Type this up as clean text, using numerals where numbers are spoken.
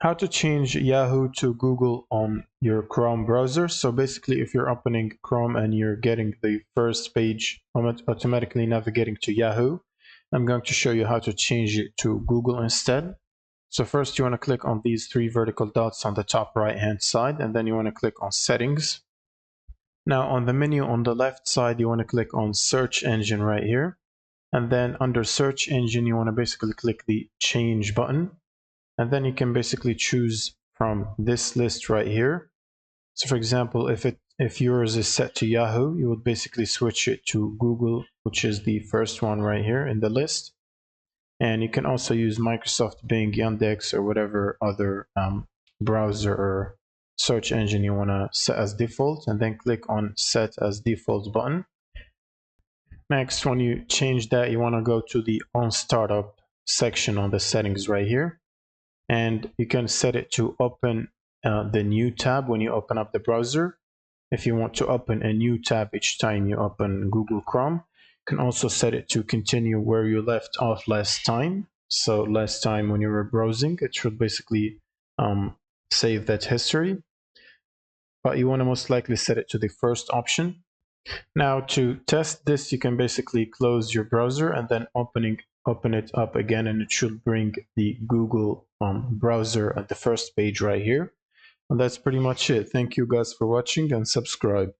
How to change Yahoo to Google on your Chrome browser. So basically, if you're opening Chrome and you're getting the first page automatically navigating to Yahoo, I'm going to show you how to change it to Google instead. So first you want to click on these three vertical dots on the top right hand side, and then you want to click on Settings. Now on the menu on the left side, you want to click on Search Engine right here. And then under Search Engine, you want to basically click the Change button. And then you can basically choose from this list right here. So for example, if yours is set to Yahoo, you would basically switch it to Google, which is the first one right here in the list. And you can also use Microsoft Bing, Yandex, or whatever other browser or search engine you want to set as default, and then click on Set as Default button. Next, when you change that, you want to go to the On Startup section on the settings right here. And you can set it to open the new tab when you open up the browser. If you want to open a new tab each time you open Google Chrome, you can also set it to continue where you left off last time. So last time when you were browsing, it should basically save that history. But you want to most likely set it to the first option. Now to test this, you can basically close your browser and then open it up again, and it should bring the Google browser at the first page right here. And that's pretty much it. Thank you guys for watching, and subscribe.